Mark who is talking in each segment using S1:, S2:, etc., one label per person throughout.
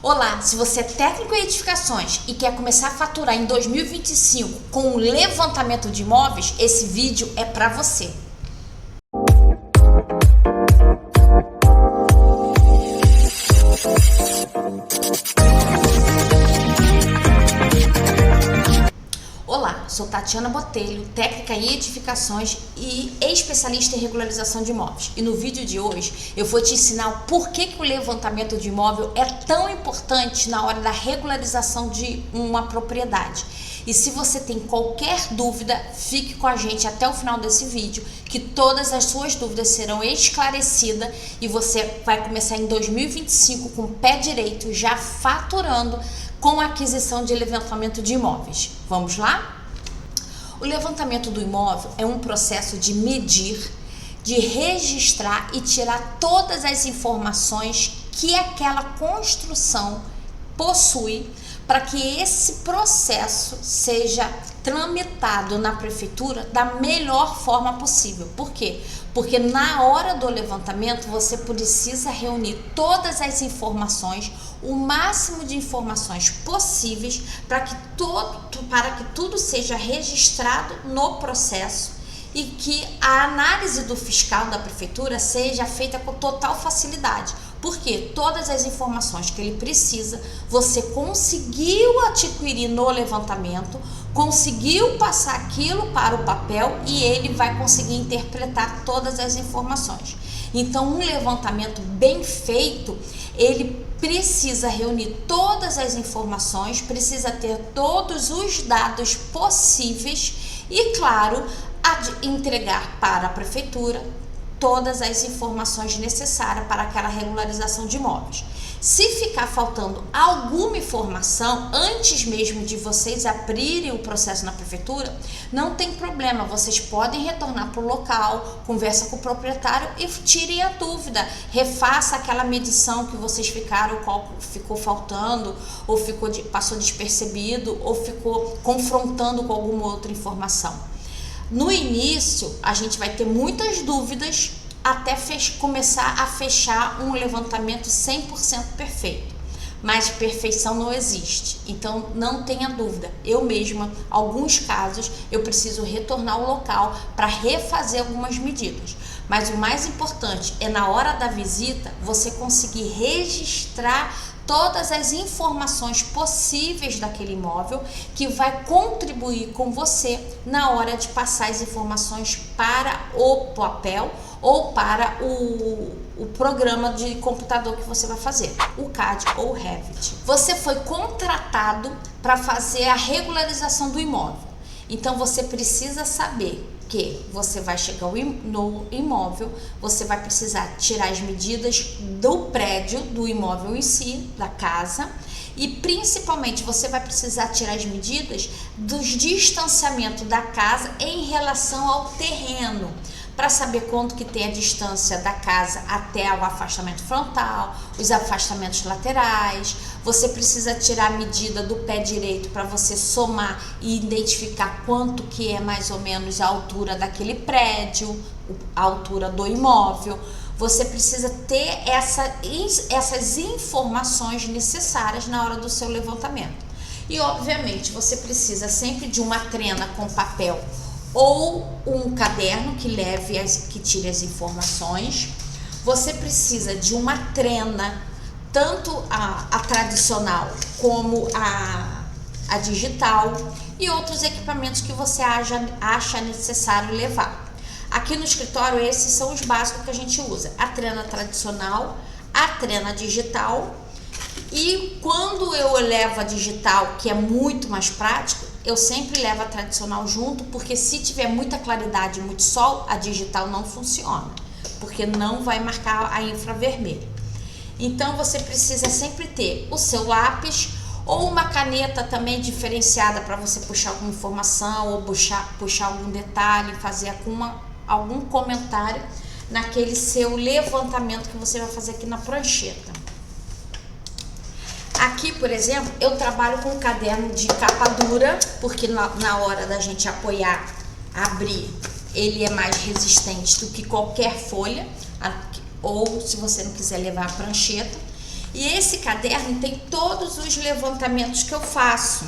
S1: Olá, se você é técnico em edificações e quer começar a faturar em 2025 com o levantamento de imóveis, esse vídeo é para você. Olá, sou Tatiana Botelho, técnica em edificações e especialista em regularização de imóveis. E no vídeo de hoje eu vou te ensinar o porquê que o levantamento de imóvel é tão importante na hora da regularização de uma propriedade. E se você tem qualquer dúvida, fique com a gente até o final desse vídeo, que todas as suas dúvidas serão esclarecidas e você vai começar em 2025 com o pé direito, já faturando com a aquisição de levantamento de imóveis. Vamos lá? O levantamento do imóvel é um processo de medir, de registrar e tirar todas as informações que aquela construção possui para que esse processo seja tramitado na prefeitura da melhor forma possível. Por quê? Porque na hora do levantamento você precisa reunir todas as informações, o máximo de informações possíveis para que tudo seja registrado no processo e que a análise do fiscal da prefeitura seja feita com total facilidade. Porque todas as informações que ele precisa, você conseguiu adquirir no levantamento, conseguiu passar aquilo para o papel e ele vai conseguir interpretar todas as informações. Então, um levantamento bem feito, ele precisa reunir todas as informações, precisa ter todos os dados possíveis e, claro, entregar para a prefeitura todas as informações necessárias para aquela regularização de imóveis. Se ficar faltando alguma informação antes mesmo de vocês abrirem o processo na prefeitura, não tem problema, vocês podem retornar para o local, conversa com o proprietário e tirem a dúvida, refaça aquela medição que vocês qual ficou faltando, ou passou despercebido, ou ficou confrontando com alguma outra informação. No início, a gente vai ter muitas dúvidas até começar a fechar um levantamento 100% perfeito. Mas perfeição não existe, então não tenha dúvida. Eu mesma, alguns casos, eu preciso retornar ao local para refazer algumas medidas. Mas o mais importante é na hora da visita, você conseguir registrar todas as informações possíveis daquele imóvel que vai contribuir com você na hora de passar as informações para o papel ou para o programa de computador que você vai fazer, o CAD ou o Revit. Você foi contratado para fazer a regularização do imóvel, então você precisa saber que você vai chegar no imóvel, você vai precisar tirar as medidas do prédio, do imóvel em si, da casa, e principalmente você vai precisar tirar as medidas dos distanciamentos da casa em relação ao terreno, para saber quanto que tem a distância da casa até o afastamento frontal, os afastamentos laterais. Você precisa tirar a medida do pé direito para você somar e identificar quanto que é mais ou menos a altura daquele prédio, a altura do imóvel. Você precisa ter essas informações necessárias na hora do seu levantamento. E obviamente você precisa sempre de uma trena com papel ou um caderno que tire as informações. Você precisa de uma trena, tanto a tradicional como a digital, e outros equipamentos que você acha necessário levar. Aqui no escritório, esses são os básicos que a gente usa: a trena tradicional, a trena digital. E quando eu levo a digital, que é muito mais prático, eu sempre levo a tradicional junto, porque se tiver muita claridade e muito sol, a digital não funciona, porque não vai marcar a infravermelho. Então você precisa sempre ter o seu lápis ou uma caneta também diferenciada para você puxar alguma informação ou puxar algum detalhe, fazer algum comentário naquele seu levantamento que você vai fazer aqui na prancheta. Aqui, por exemplo, eu trabalho com um caderno de capa dura, porque na hora da gente apoiar, abrir, ele é mais resistente do que qualquer folha, ou se você não quiser levar a prancheta. E esse caderno tem todos os levantamentos que eu faço.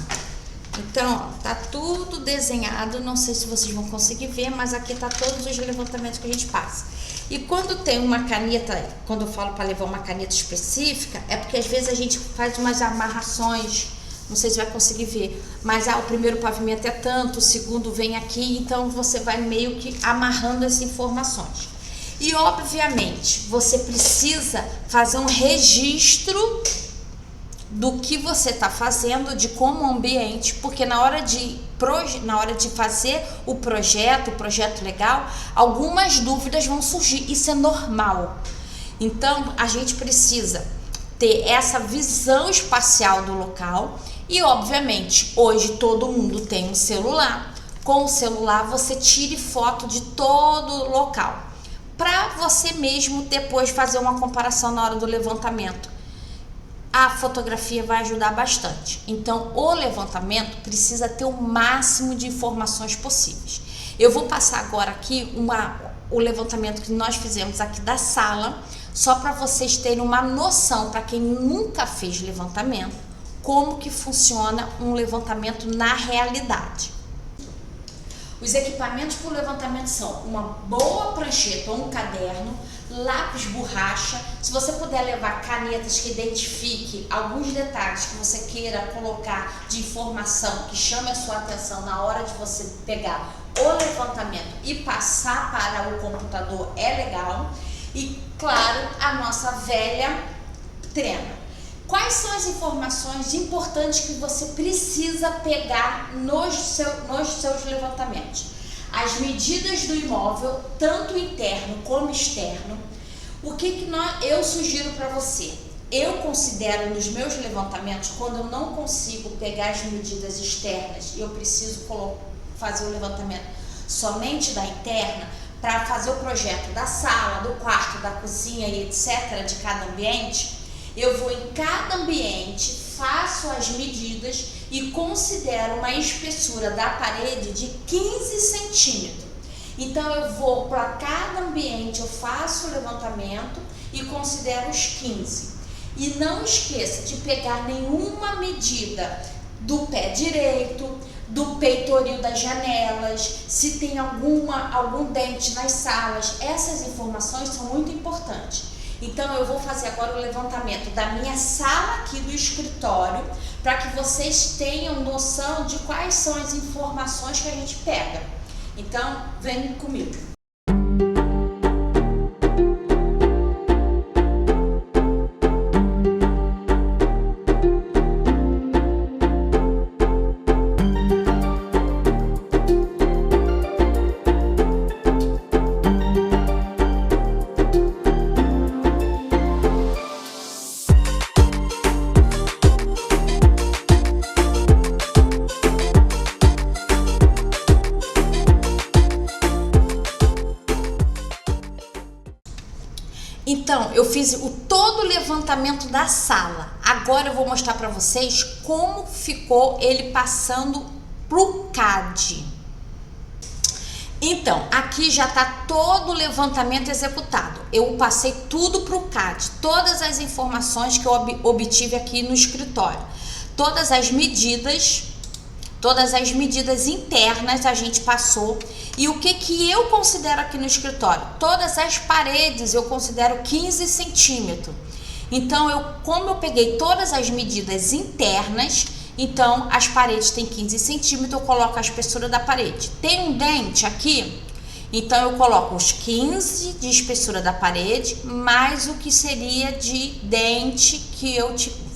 S1: Então, ó, tá tudo desenhado, não sei se vocês vão conseguir ver, mas aqui tá todos os levantamentos que a gente passa. E quando tem uma caneta, quando eu falo para levar uma caneta específica, é porque às vezes a gente faz umas amarrações, não sei se vai conseguir ver, mas o primeiro pavimento é tanto, o segundo vem aqui, então você vai meio que amarrando as informações. E obviamente, você precisa fazer um registro do que você está fazendo, de como o ambiente, porque na hora de fazer o projeto legal, algumas dúvidas vão surgir, isso é normal. Então, a gente precisa ter essa visão espacial do local e, obviamente, hoje todo mundo tem um celular. Com o celular, você tire foto de todo o local, para você mesmo depois fazer uma comparação na hora do levantamento. A fotografia vai ajudar bastante. Então, o levantamento precisa ter o máximo de informações possíveis. Eu vou passar agora aqui o levantamento que nós fizemos aqui da sala, só para vocês terem uma noção, para quem nunca fez levantamento, como que funciona um levantamento na realidade. Os equipamentos para o levantamento são uma boa prancheta ou um caderno, lápis borracha, se você puder levar canetas que identifique alguns detalhes que você queira colocar de informação que chame a sua atenção na hora de você pegar o levantamento e passar para o computador é legal. E claro, a nossa velha trena. Quais são as informações importantes que você precisa pegar nos seus levantamentos? As medidas do imóvel, tanto interno como externo. O que eu sugiro para você? Eu considero nos meus levantamentos, quando eu não consigo pegar as medidas externas e eu preciso fazer o levantamento somente da interna, para fazer o projeto da sala, do quarto, da cozinha e etc. de cada ambiente, eu vou em cada ambiente, faço as medidas e considero uma espessura da parede de 15 centímetros. Então eu vou para cada ambiente, eu faço o levantamento e considero os 15. E não esqueça de pegar nenhuma medida do pé direito, do peitoril das janelas, se tem algum dente nas salas. Essas informações são muito importantes. Então eu vou fazer agora o levantamento da minha sala aqui do escritório, para que vocês tenham noção de quais são as informações que a gente pega. Então, vem comigo. Então, eu fiz todo o levantamento da sala. Agora eu vou mostrar para vocês como ficou ele passando pro CAD. Então, aqui já está todo o levantamento executado. Eu passei tudo pro CAD, todas as informações que eu obtive aqui no escritório. Todas as medidas internas a gente passou. E o que eu considero aqui no escritório? Todas as paredes eu considero 15 centímetros. Então, como eu peguei todas as medidas internas, então as paredes têm 15 centímetros, eu coloco a espessura da parede. Tem um dente aqui, então eu coloco os 15 de espessura da parede, mais o que seria de dente que eu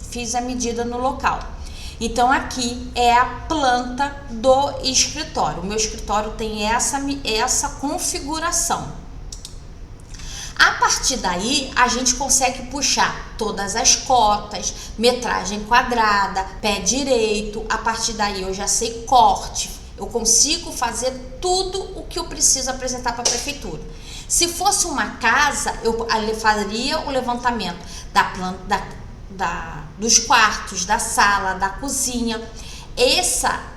S1: fiz a medida no local. Então aqui é a planta do escritório. O meu escritório tem essa configuração. A partir daí, a gente consegue puxar todas as cotas, metragem quadrada, pé direito. A partir daí eu já sei corte. Eu consigo fazer tudo o que eu preciso apresentar para a prefeitura. Se fosse uma casa, eu faria o levantamento da planta, dos quartos, da sala, da cozinha.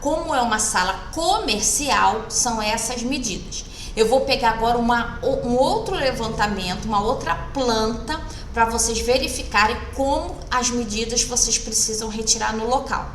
S1: Como é uma sala comercial, são essas medidas. Eu vou pegar agora um outro levantamento, uma outra planta, para vocês verificarem como as medidas vocês precisam retirar no local.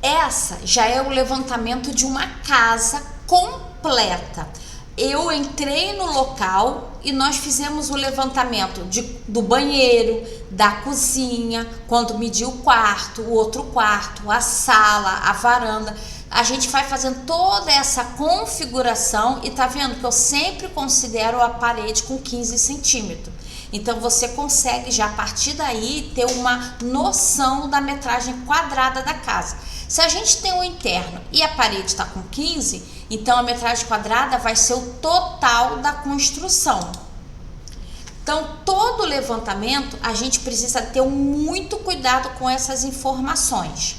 S1: Essa já é o levantamento de uma casa completa. Eu entrei no local e nós fizemos o levantamento do banheiro, da cozinha, quando mediu o quarto, o outro quarto, a sala, a varanda. A gente vai fazendo toda essa configuração e tá vendo que eu sempre considero a parede com 15 centímetros. Então você consegue já a partir daí ter uma noção da metragem quadrada da casa. Se a gente tem um interno e a parede está com 15, então a metragem quadrada vai ser o total da construção. Então todo levantamento a gente precisa ter muito cuidado com essas informações.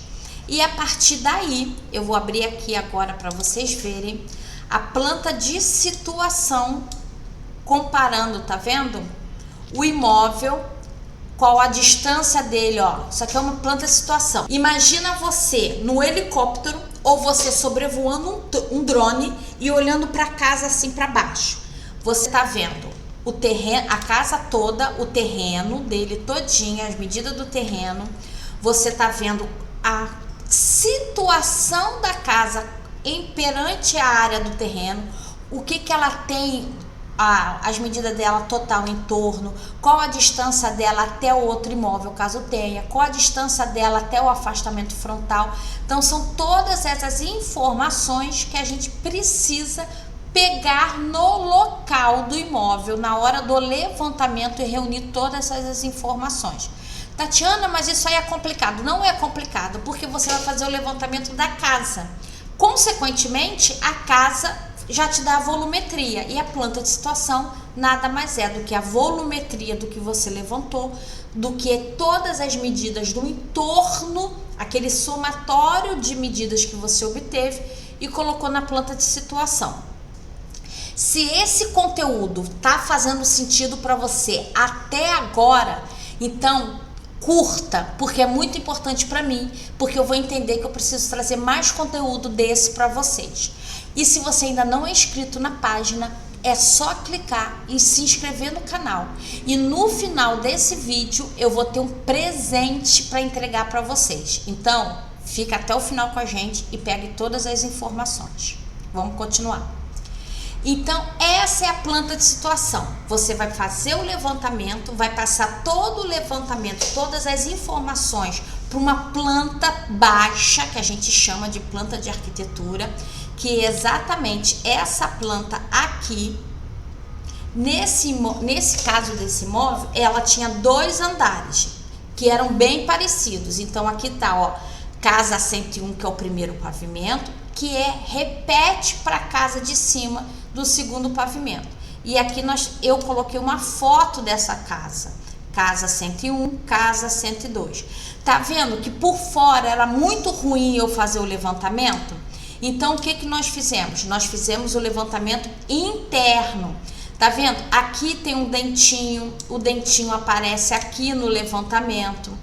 S1: E a partir daí, eu vou abrir aqui agora para vocês verem a planta de situação, comparando, tá vendo? O imóvel, qual a distância dele, ó. Isso aqui é uma planta de situação. Imagina você no helicóptero ou você sobrevoando um drone e olhando para a casa assim para baixo. Você tá vendo o terreno, a casa toda, o terreno dele todinho, as medidas do terreno. Você tá vendo a situação da casa perante a área do terreno, o que ela tem, as medidas dela total em torno, qual a distância dela até o outro imóvel, caso tenha, qual a distância dela até o afastamento frontal. Então são todas essas informações que a gente precisa pegar no local do imóvel, na hora do levantamento, e reunir todas essas informações. Tatiana, mas isso aí é complicado. Não é complicado, porque você vai fazer o levantamento da casa. Consequentemente, a casa já te dá a volumetria, e a planta de situação nada mais é do que a volumetria do que você levantou, do que todas as medidas do entorno, aquele somatório de medidas que você obteve e colocou na planta de situação. Se esse conteúdo tá fazendo sentido para você até agora, então curta, porque é muito importante para mim, porque eu vou entender que eu preciso trazer mais conteúdo desse para vocês. E se você ainda não é inscrito na página, é só clicar e se inscrever no canal. E no final desse vídeo eu vou ter um presente para entregar para vocês. Então, fica até o final com a gente e pegue todas as informações. Vamos continuar. Então, essa é a planta de situação. Você vai fazer o levantamento, vai passar todo o levantamento, todas as informações para uma planta baixa, que a gente chama de planta de arquitetura, que é exatamente essa planta aqui. Nesse caso desse imóvel, ela tinha 2 andares, que eram bem parecidos. Então, aqui tá, ó, casa 101, que é o primeiro pavimento, que repete para a casa de cima do segundo pavimento. E aqui eu coloquei uma foto dessa casa. Casa 101, casa 102. Tá vendo que por fora era muito ruim eu fazer o levantamento? Então, o que nós fizemos? Nós fizemos o levantamento interno. Tá vendo? Aqui tem um dentinho, o dentinho aparece aqui no levantamento.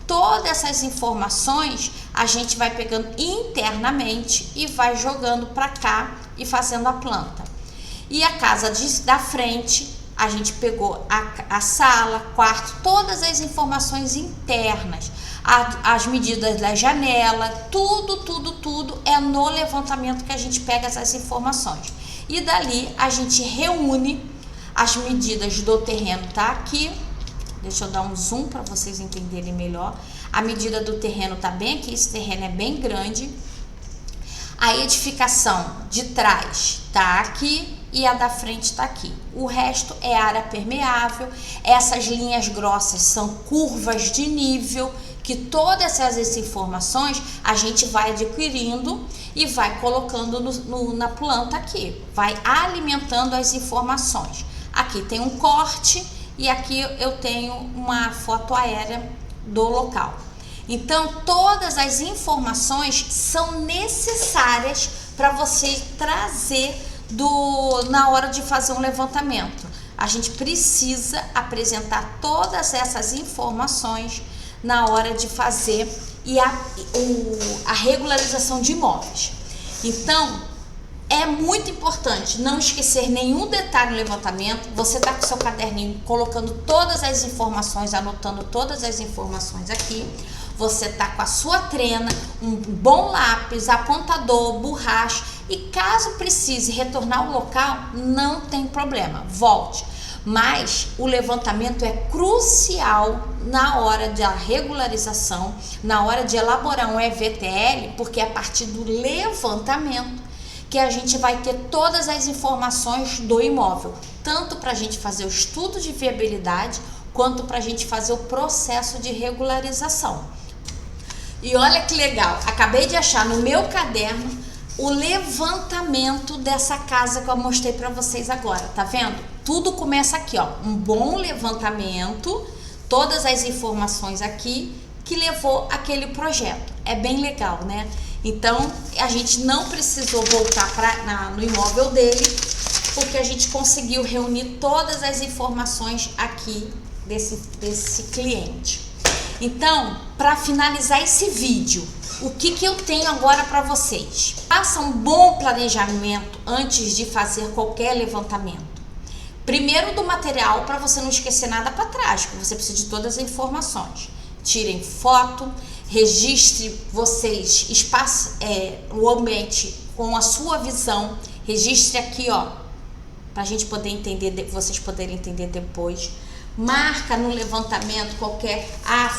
S1: Todas essas informações a gente vai pegando internamente e vai jogando para cá e fazendo a planta. E a casa da frente, a gente pegou a sala, quarto, todas as informações internas, as medidas da janela, tudo é no levantamento que a gente pega essas informações. E dali a gente reúne as medidas do terreno, tá aqui. Deixa eu dar um zoom para vocês entenderem melhor. A medida do terreno tá bem aqui, esse terreno é bem grande. A edificação de trás tá aqui e a da frente tá aqui. O resto é área permeável. Essas linhas grossas são curvas de nível, que todas essas informações a gente vai adquirindo e vai colocando na planta aqui. Vai alimentando as informações. Aqui tem um corte e aqui eu tenho uma foto aérea do local. Então, todas as informações são necessárias para você trazer na hora de fazer um levantamento. A gente precisa apresentar todas essas informações na hora de fazer a regularização de imóveis. Então, É muito importante não esquecer nenhum detalhe no levantamento. Você tá com seu caderninho colocando todas as informações, anotando todas as informações aqui. Você tá com a sua trena, um bom lápis, apontador, borracha, e caso precise retornar ao local, não tem problema, volte. Mas o levantamento é crucial na hora da regularização, na hora de elaborar um EVTL, porque é a partir do levantamento que a gente vai ter todas as informações do imóvel, tanto para a gente fazer o estudo de viabilidade, quanto para a gente fazer o processo de regularização. E olha que legal, acabei de achar no meu caderno o levantamento dessa casa que eu mostrei para vocês agora, tá vendo? Tudo começa aqui, ó, um bom levantamento, todas as informações aqui que levou aquele projeto. É bem legal, né? Então, a gente não precisou voltar no imóvel dele, porque a gente conseguiu reunir todas as informações aqui desse cliente. Então, para finalizar esse vídeo, o que eu tenho agora para vocês? Faça um bom planejamento antes de fazer qualquer levantamento. Primeiro do material, para você não esquecer nada para trás, porque você precisa de todas as informações. Tirem foto, registre vocês o ambiente com a sua visão. Registre aqui, ó, para a gente poder entender, vocês poderem entender depois. Marca no levantamento qualquer,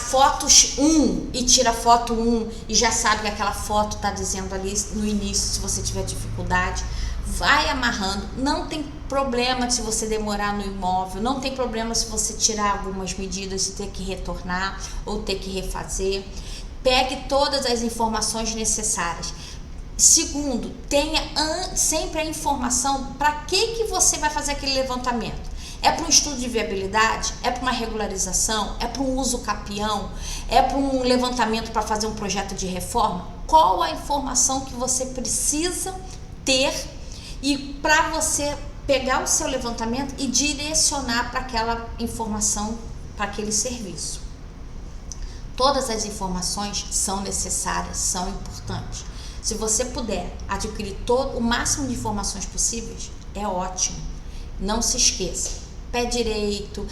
S1: fotos 1 e tira foto 1 e já sabe que aquela foto tá dizendo ali no início, se você tiver dificuldade. Vai amarrando, não tem problema se você demorar no imóvel, não tem problema se você tirar algumas medidas e ter que retornar ou ter que refazer. Pegue todas as informações necessárias. Segundo, tenha sempre a informação para que você vai fazer aquele levantamento. É para um estudo de viabilidade? É para uma regularização? É para um uso capião? É para um levantamento para fazer um projeto de reforma? Qual a informação que você precisa ter e para você pegar o seu levantamento e direcionar para aquela informação, para aquele serviço? Todas as informações são necessárias, são importantes. Se você puder adquirir o máximo de informações possíveis, é ótimo. Não se esqueça. Pé direito,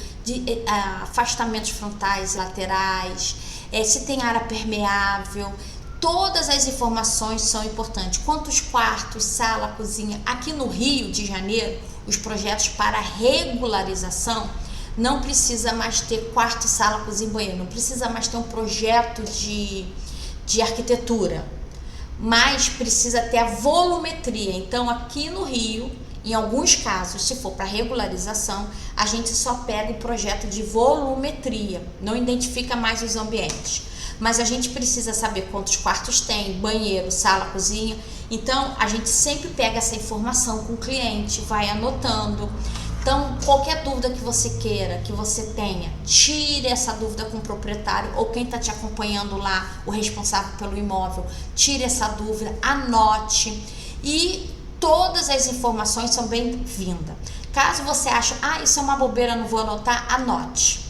S1: afastamentos frontais e laterais, se tem área permeável, todas as informações são importantes. Quantos quartos, sala, cozinha. Aqui no Rio de Janeiro, os projetos para regularização não precisa mais ter quarto, sala, cozinha e banheiro, não precisa mais ter um projeto de arquitetura, mas precisa ter a volumetria. Então aqui no Rio, em alguns casos, se for para regularização, a gente só pega o projeto de volumetria, não identifica mais os ambientes. Mas a gente precisa saber quantos quartos tem, banheiro, sala, cozinha. Então, a gente sempre pega essa informação com o cliente, vai anotando. Então, qualquer dúvida que você queira, que você tenha, tire essa dúvida com o proprietário ou quem está te acompanhando lá, o responsável pelo imóvel, tire essa dúvida, anote e todas as informações são bem-vindas. Caso você ache, isso é uma bobeira, não vou anotar, anote.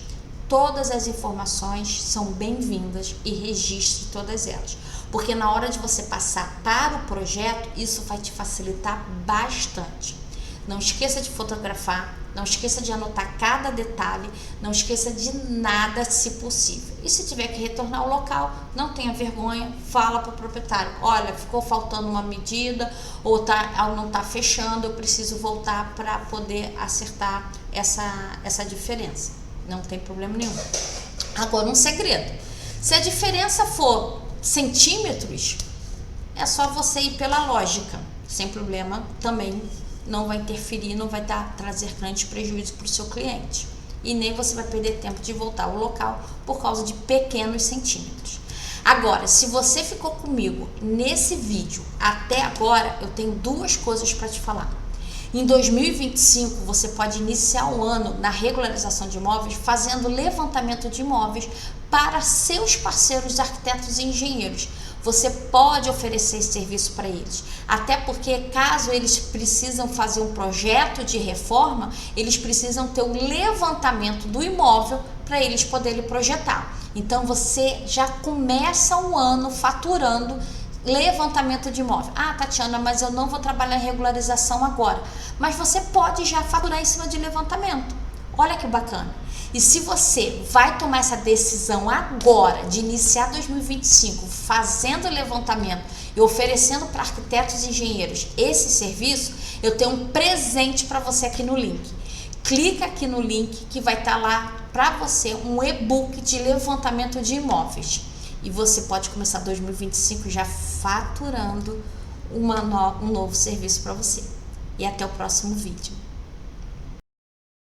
S1: Todas as informações são bem-vindas e registre todas elas. Porque na hora de você passar para o projeto, isso vai te facilitar bastante. Não esqueça de fotografar, não esqueça de anotar cada detalhe, não esqueça de nada se possível. E se tiver que retornar ao local, não tenha vergonha, fala para o proprietário, olha, ficou faltando uma medida ou não está fechando, eu preciso voltar para poder acertar essa diferença. Não tem problema nenhum. Agora, um segredo, se a diferença for centímetros, é só você ir pela lógica, sem problema também. Não vai interferir, não vai trazer grande prejuízo para o seu cliente. E nem você vai perder tempo de voltar ao local por causa de pequenos centímetros. Agora, se você ficou comigo nesse vídeo até agora, eu tenho duas coisas para te falar. Em 2025, você pode iniciar o ano na regularização de imóveis fazendo levantamento de imóveis para seus parceiros arquitetos e engenheiros. Você pode oferecer esse serviço para eles, até porque caso eles precisam fazer um projeto de reforma, eles precisam ter o levantamento do imóvel para eles poderem projetar. Então você já começa o ano faturando levantamento de imóvel. Ah, Tatiana, mas eu não vou trabalhar em regularização agora. Mas você pode já faturar em cima de levantamento. Olha que bacana. E se você vai tomar essa decisão agora de iniciar 2025 fazendo levantamento e oferecendo para arquitetos e engenheiros esse serviço, eu tenho um presente para você aqui no link. Clica aqui no link que vai estar lá para você um e-book de levantamento de imóveis. E você pode começar 2025 já faturando um novo serviço para você. E até o próximo vídeo.